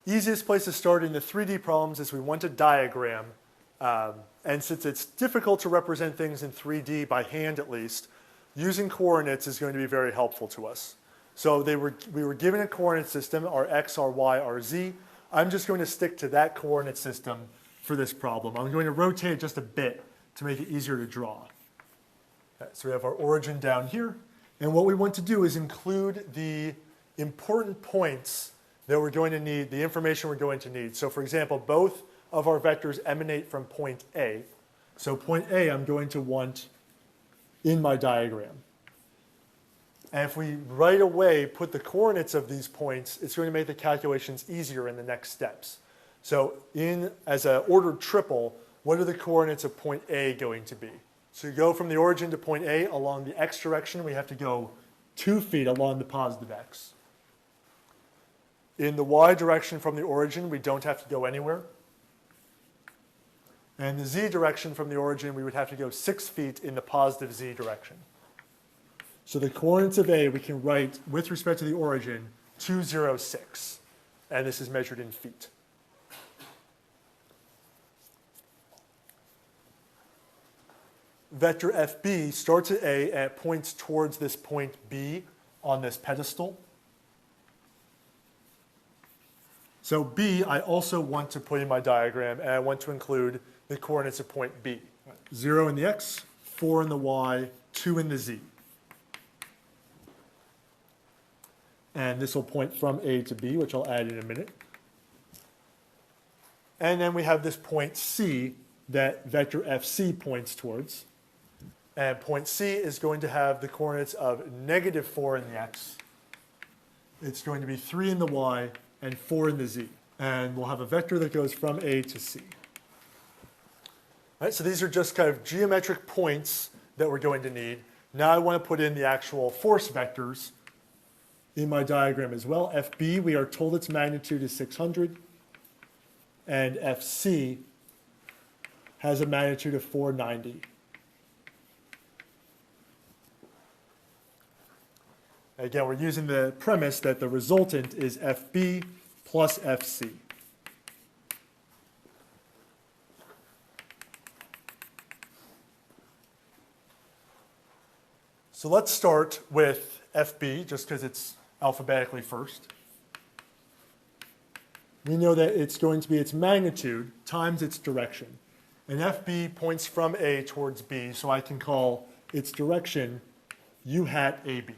Easiest place to start in the 3D problems is we want a diagram. And since it's difficult to represent things in 3D by hand at least, using coordinates is going to be very helpful to us. So we were given a coordinate system, our x, our y, our z. I'm just going to stick to that coordinate system for this problem. I'm going to rotate it just a bit to make it easier to draw. Okay, so we have our origin down here. And what we want to do is include the important points that we're going to need, the information we're going to need. So for example, both of our vectors emanate from point A. So point A I'm going to want in my diagram. And if we right away put the coordinates of these points, it's going to make the calculations easier in the next steps. So as an ordered triple, what are the coordinates of point A going to be? So you go from the origin to point A along the x direction, we have to go 2 feet along the positive x. In the y direction from the origin, we don't have to go anywhere. And the z direction from the origin, we would have to go 6 feet in the positive z direction. So the coordinates of A we can write with respect to the origin 206. And this is measured in feet. Vector FB starts at A and it points towards this point B on this pedestal. So B I also want to put in my diagram, and I want to include the coordinates of point B. 0 in the x, 4 in the y, 2 in the z. And this will point from A to B, which I'll add in a minute. And then we have this point C that vector FC points towards. And point C is going to have the coordinates of negative 4 in the x. It's going to be 3 in the y and 4 in the z. And we'll have a vector that goes from A to C. All right, so these are just kind of geometric points that we're going to need. Now I want to put in the actual force vectors in my diagram as well. FB, we are told its magnitude is 600. And FC has a magnitude of 490. Again, we're using the premise that the resultant is FB plus FC. So let's start with FB, just because it's alphabetically first. We know that it's going to be its magnitude times its direction. And FB points from A towards B, so I can call its direction U hat AB.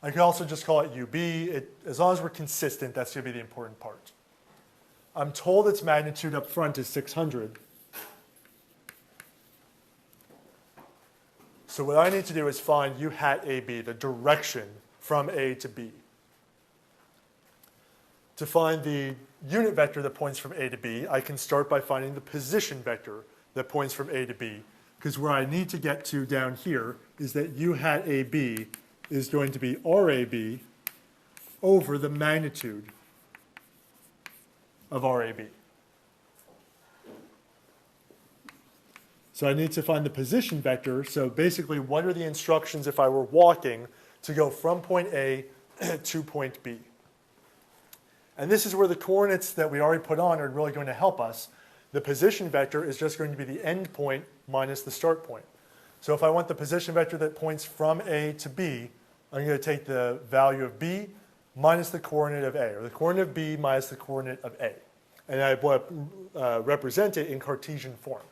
I could also just call it UB. As long as we're consistent, that's going to be the important part. I'm told its magnitude up front is 600. So what I need to do is find U hat AB, the direction from A to B. To find the unit vector that points from A to B, I can start by finding the position vector that points from A to B, because where I need to get to down here is that U hat AB is going to be RAB over the magnitude of RAB. So I need to find the position vector. So basically, what are the instructions if I were walking to go from point A to point B? And this is where the coordinates that we already put on are really going to help us. The position vector is just going to be the end point minus the start point. So if I want the position vector that points from A to B, I'm going to take the value of B minus the coordinate of A, or the coordinate of B minus the coordinate of A. And I want to represent it in Cartesian form.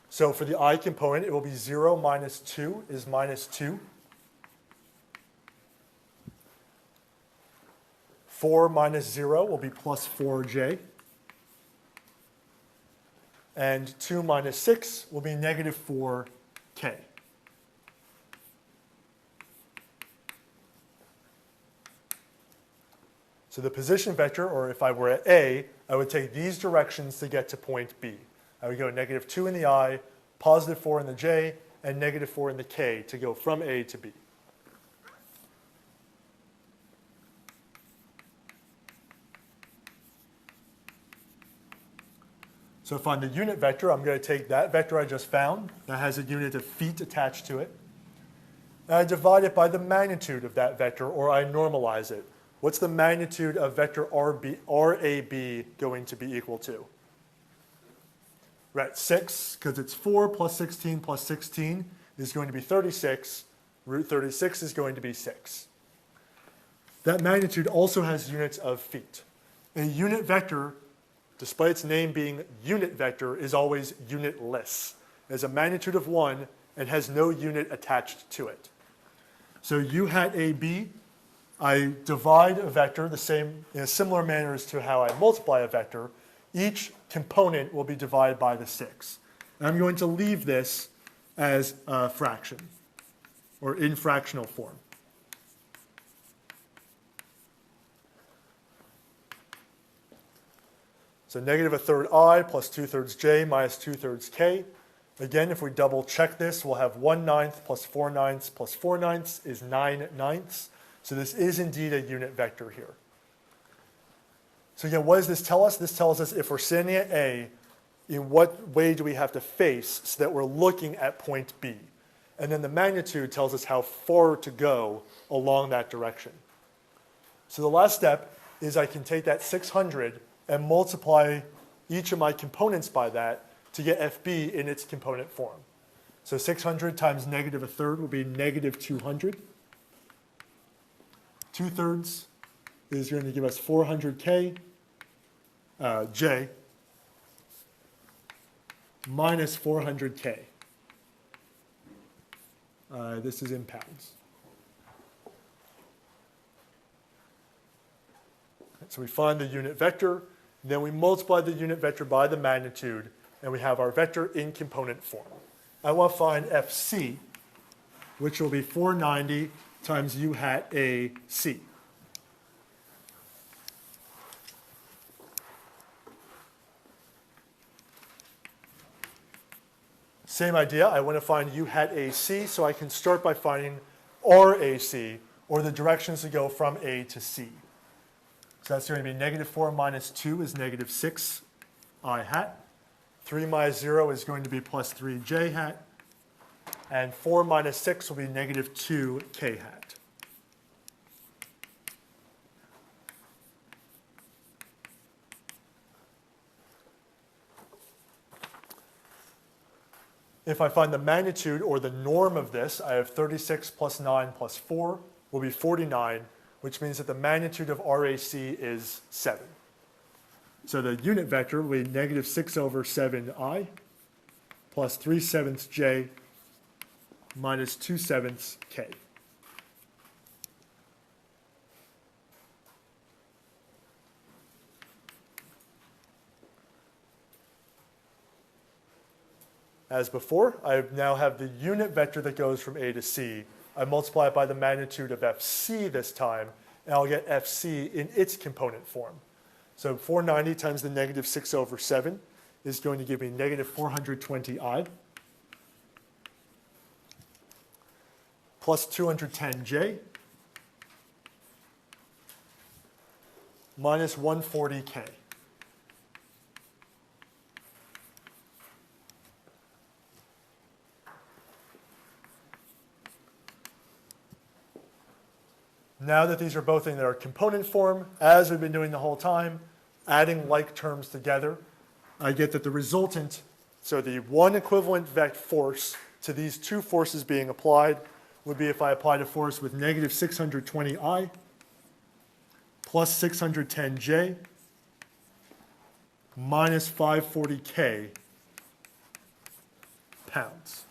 So for the I component, it will be 0 minus 2 is minus 2. 4 minus 0 will be plus 4j. And 2 minus 6 will be negative 4k. So the position vector, or if I were at A, I would take these directions to get to point B. I would go negative 2 in the I, positive 4 in the j, and negative 4 in the k to go from A to B. So to find the unit vector, I'm going to take that vector I just found that has a unit of feet attached to it, and I divide it by the magnitude of that vector, or I normalize it. what's the magnitude of vector RAB going to be equal to? Right, 6, because it's 4 plus 16 plus 16 is going to be 36. Root 36 is going to be 6. That magnitude also has units of feet. A unit vector, despite its name being unit vector, is always unitless. It has a magnitude of 1 and has no unit attached to it. So U hat AB, I divide a vector the same in a similar manner as to how I multiply a vector. Each component will be divided by the 6. And I'm going to leave this as a fraction, or in fractional form. So negative a third I plus 2/3 j minus 2/3 k. Again, if we double check this, we'll have 1/9 plus 4/9 plus 4/9 is 9/9. So this is indeed a unit vector here. So again, what does this tell us? This tells us if we're standing at A, in what way do we have to face so that we're looking at point B? And then the magnitude tells us how far to go along that direction. So the last step is I can take that 600 and multiply each of my components by that to get FB in its component form. So 600 times negative a third will be negative 200. 2/3 is going to give us 400k j minus 400k. This is in pounds. So we find the unit vector, then we multiply the unit vector by the magnitude, and we have our vector in component form. I want to find FC, which will be 490 times U hat AC. Same idea, I want to find U hat AC, so I can start by finding RAC, or the directions to go from A to C. So that's going to be negative 4 minus 2 is negative 6 I hat. 3 minus 0 is going to be plus 3 j hat. And 4 minus 6 will be negative 2 k hat. If I find the magnitude or the norm of this, I have 36 plus 9 plus 4 will be 49, which means that the magnitude of RAC is 7. So the unit vector will be negative 6 over 7I plus 3/7 j minus 2/7 k. As before, I now have the unit vector that goes from A to C. I multiply it by the magnitude of FC this time, and I'll get FC in its component form. So 490 times the negative 6 over 7 is going to give me negative 420I plus 210J minus 140K. Now that these are both in their component form, as we've been doing the whole time, adding like terms together, I get that the resultant, so the one equivalent vector force to these two forces being applied would be if I applied a force with negative 620I plus 610J minus 540K pounds.